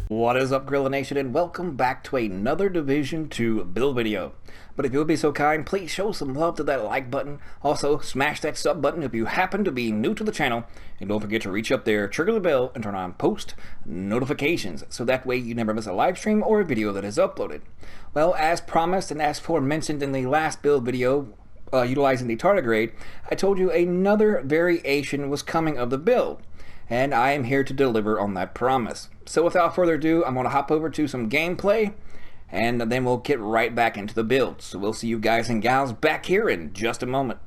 What is up, Gorilla Nation, and welcome back to another Division 2 build video. But if you'll be so kind, please show some love to that like button. Also, smash that sub button if you happen to be new to the channel. And don't forget to reach up there, trigger the bell, and turn on post notifications, so that way you never miss a live stream or a video that is uploaded. Well, as promised and as mentioned in the last build video, utilizing the tardigrade, I told you another variation was coming of the build. And I am here to deliver on that promise. So without further ado, I'm going to hop over to some gameplay, and then we'll get right back into the build. So we'll see you guys and gals back here in just a moment.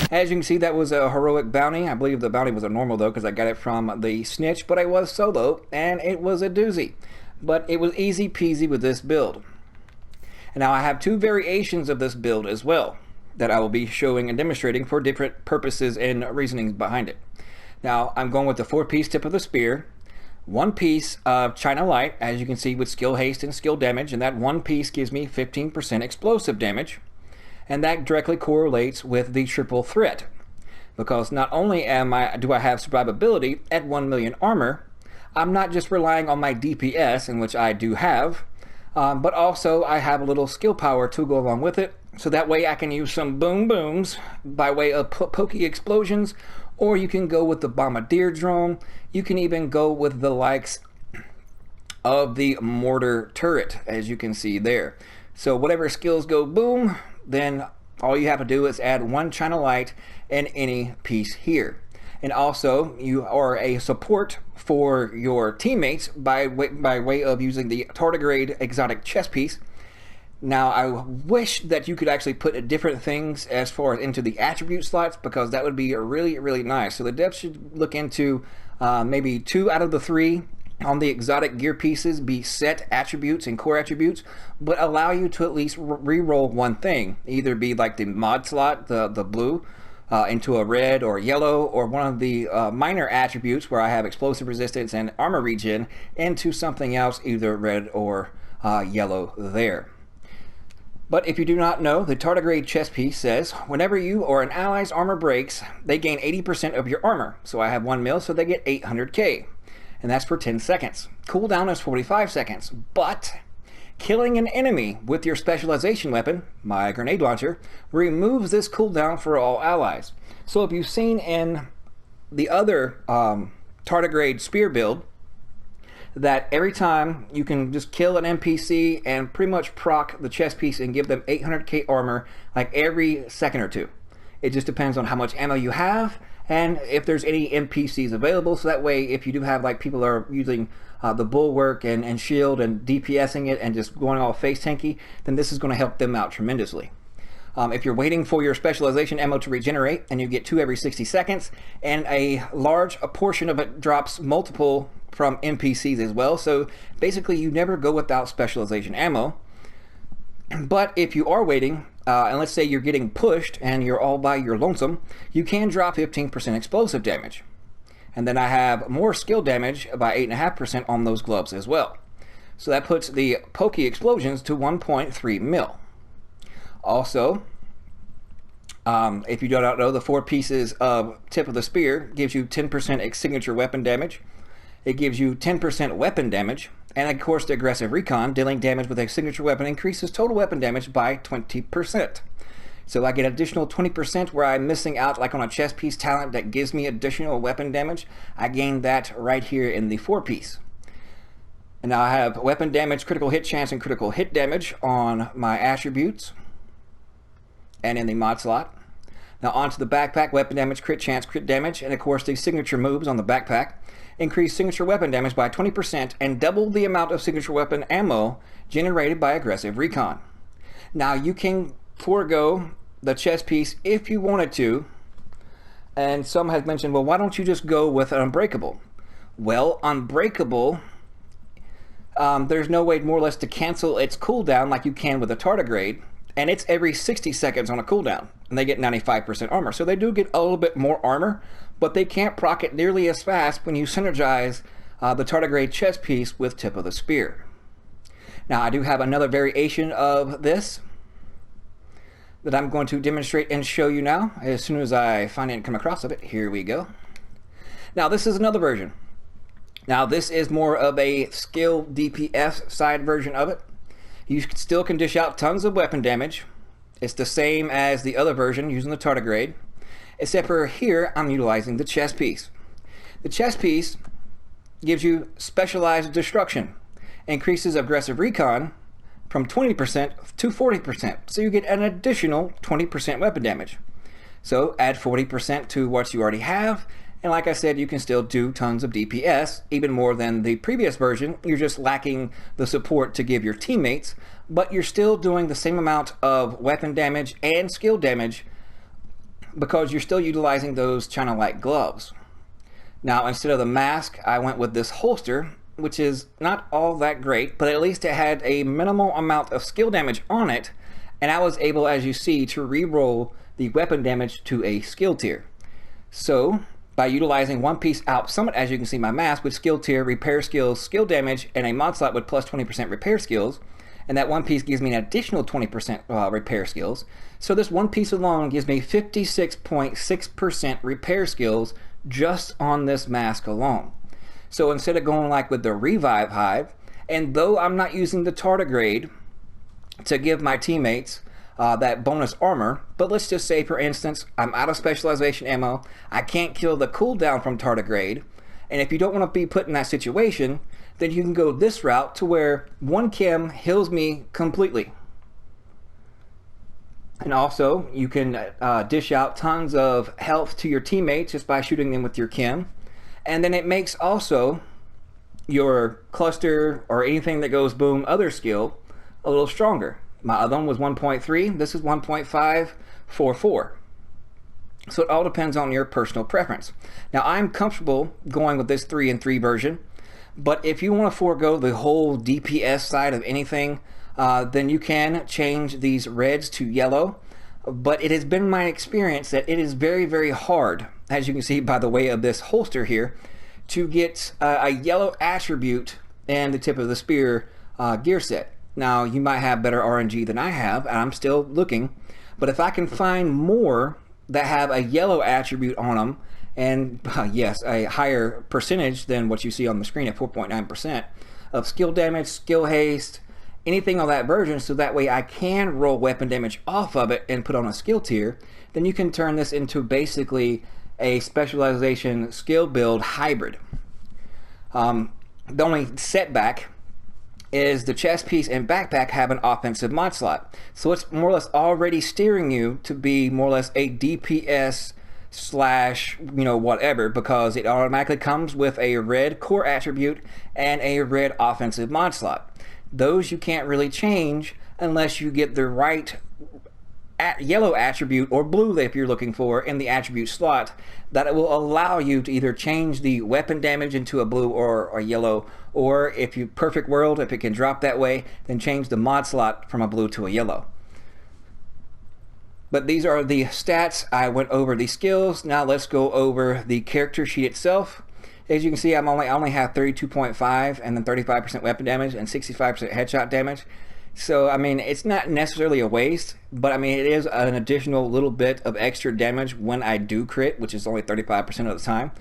As you can see, that was a heroic bounty. I believe the bounty was a normal though, because I got it from the snitch, but I was solo, and it was a doozy. But it was easy peasy with this build. And now I have two variations of this build as well, that I will be showing and demonstrating for different purposes and reasonings behind it. Now, I'm going with the 4-piece tip of the spear, 1 piece of China Light, as you can see, with skill haste and skill damage, and that 1 piece gives me 15% explosive damage. And that directly correlates with the triple threat, because not only do I have survivability at 1 million armor, I'm not just relying on my DPS, in which I do have, but also I have a little skill power to go along with it, so that way I can use some boom booms by way of pokey explosions, or you can go with the bombardier drone. You can even go with the likes of the mortar turret, as you can see there. So whatever skills go boom, then all you have to do is add 1 China Light in any piece here. And also, you are a support for your teammates by way of using the tardigrade exotic chest piece. Now, I wish that you could actually put different things as far as into the attribute slots, because that would be really, really nice. So the devs should look into maybe 2 out of the 3 on the exotic gear pieces be set attributes and core attributes, but allow you to at least re-roll one thing, either be like the mod slot, the blue, into a red or yellow, or one of the minor attributes where I have explosive resistance and armor regen into something else, either red or yellow there. But if you do not know, the tardigrade chest piece says, whenever you or an ally's armor breaks, they gain 80% of your armor. So I have 1 mil, so they get 800k. And that's for 10 seconds. Cooldown is 45 seconds. But killing an enemy with your specialization weapon, my grenade launcher, removes this cooldown for all allies. So if you've seen in the other tardigrade spear build, that every time you can just kill an NPC and pretty much proc the chest piece and give them 800k armor like every second or two. It just depends on how much ammo you have and if there's any NPCs available, so that way if you do have like people that are using the bulwark and shield and DPSing it and just going all face tanky, then this is going to help them out tremendously. If you're waiting for your specialization ammo to regenerate, and you get 2 every 60 seconds, and a portion of it drops multiple from NPCs as well, so basically you never go without specialization ammo. But if you are waiting, and let's say you're getting pushed and you're all by your lonesome, you can drop 15% explosive damage. And then I have more skill damage by 8.5% on those gloves as well. So that puts the pokey explosions to 1.3 mil. Also, if you do not know, the 4 pieces of tip of the spear gives you 10% signature weapon damage. It gives you 10% weapon damage, and of course the aggressive recon, dealing damage with a signature weapon, increases total weapon damage by 20%. So I get additional 20% where I'm missing out like on a chest piece talent that gives me additional weapon damage. I gain that right here in the 4 piece. And now I have weapon damage, critical hit chance, and critical hit damage on my attributes and in the mod slot. Now onto the backpack, weapon damage, crit chance, crit damage, and of course the signature moves on the backpack increase signature weapon damage by 20% and double the amount of signature weapon ammo generated by aggressive recon. Now you can forego the chest piece if you wanted to, and some have mentioned, well, why don't you just go with an Unbreakable? Well, Unbreakable, there's no way more or less to cancel its cooldown like you can with a tardigrade, and it's every 60 seconds on a cooldown, and they get 95% armor. So they do get a little bit more armor, but they can't proc it nearly as fast when you synergize the tardigrade chest piece with tip of the spear. Now I do have another variation of this that I'm going to demonstrate and show you now as soon as I find it and come across of it. Here we go. Now this is another version. Now this is more of a skill DPS side version of it. You still can dish out tons of weapon damage. It's the same as the other version using the tardigrade, except for here I'm utilizing the chest piece. The chest piece gives you specialized destruction, increases aggressive recon from 20% to 40%, so you get an additional 20% weapon damage. So add 40% to what you already have, and like I said, you can still do tons of DPS, even more than the previous version. You're just lacking the support to give your teammates, but you're still doing the same amount of weapon damage and skill damage because you're still utilizing those China-like gloves. Now, instead of the mask, I went with this holster, which is not all that great, but at least it had a minimal amount of skill damage on it, and I was able, as you see, to re-roll the weapon damage to a skill tier. So by utilizing one piece out summit, as you can see my mask with skill tier, repair skills, skill damage, and a mod slot with plus 20% repair skills, and that one piece gives me an additional 20% repair skills. So this one piece alone gives me 56.6% repair skills just on this mask alone. So instead of going like with the Revive Hive, and though I'm not using the tardigrade to give my teammates that bonus armor, but let's just say, for instance, I'm out of specialization ammo, I can't kill the cooldown from tardigrade, and if you don't want to be put in that situation, then you can go this route to where one chem heals me completely. And also, you can dish out tons of health to your teammates just by shooting them with your chem. And then it makes also your cluster or anything that goes boom other skill a little stronger. My other one was 1.3, this is 1.544. So it all depends on your personal preference. Now I'm comfortable going with this 3-in-3 version, But if you want to forego the whole DPS side of anything, then you can change these reds to yellow. But it has been my experience that it is very, very hard, as you can see by the way of this holster here, to get a yellow attribute and the tip of the spear gear set. Now, you might have better RNG than I have, and I'm still looking, but if I can find more that have a yellow attribute on them, and yes, a higher percentage than what you see on the screen at 4.9% of skill damage, skill haste, anything on that version, so that way I can roll weapon damage off of it and put on a skill tier, then you can turn this into basically a specialization skill build hybrid. The only setback is the chest piece and backpack have an offensive mod slot. So it's more or less already steering you to be more or less a DPS slash, whatever, because it automatically comes with a red core attribute and a red offensive mod slot. Those you can't really change unless you get the right yellow attribute or blue if you're looking for in the attribute slot that it will allow you to either change the weapon damage into a blue or a yellow, or if you perfect world, if it can drop that way, then change the mod slot from a blue to a yellow. But these are the stats. I went over the skills. Now let's go over the character sheet itself. As you can see, I only have 32.5 and then 35% weapon damage and 65% headshot damage. So, I mean, it's not necessarily a waste, but I mean, it is an additional little bit of extra damage when I do crit, which is only 35% of the time.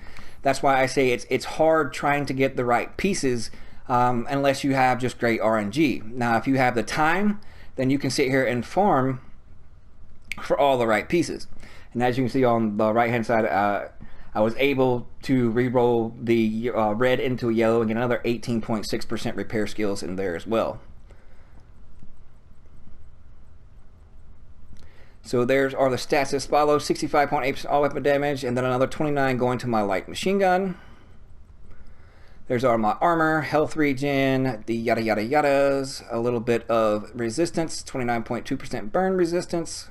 That's why I say it's hard trying to get the right pieces unless you have just great RNG. Now, if you have the time, then you can sit here and farm for all the right pieces. And as you can see on the right hand side, I was able to re-roll the red into a yellow and get another 18.6% repair skills in there as well. So there's are the stats as follows: 65.8% all weapon damage, and then another 29 going to my light machine gun. There's all my armor, health regen, the yada yada yadas, a little bit of resistance, 29.2% burn resistance,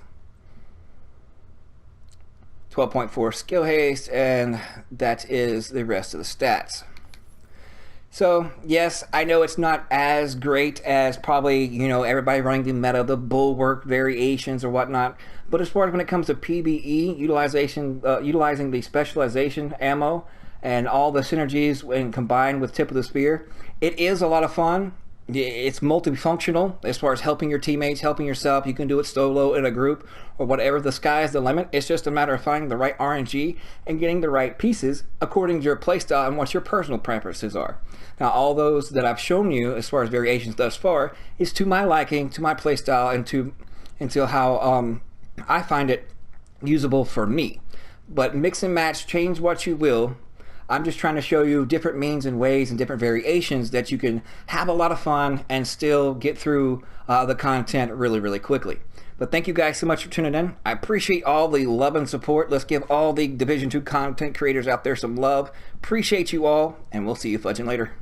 12.4 skill haste, and that is the rest of the stats. So yes, I know it's not as great as probably, everybody running the meta, the bulwark variations or whatnot, but as far as when it comes to PvE, utilizing the specialization ammo and all the synergies when combined with tip of the spear, it is a lot of fun. It's multifunctional as far as helping your teammates, helping yourself. You can do it solo in a group or whatever. The sky is the limit. It's just a matter of finding the right RNG and getting the right pieces according to your playstyle and what your personal preferences are. Now, all those that I've shown you as far as variations thus far is to my liking, to my playstyle, and to how I find it usable for me. But mix and match, change what you will. I'm just trying to show you different means and ways and different variations that you can have a lot of fun and still get through the content really, really quickly. But thank you guys so much for tuning in. I appreciate all the love and support. Let's give all the Division 2 content creators out there some love. Appreciate you all, and we'll see you fudging later.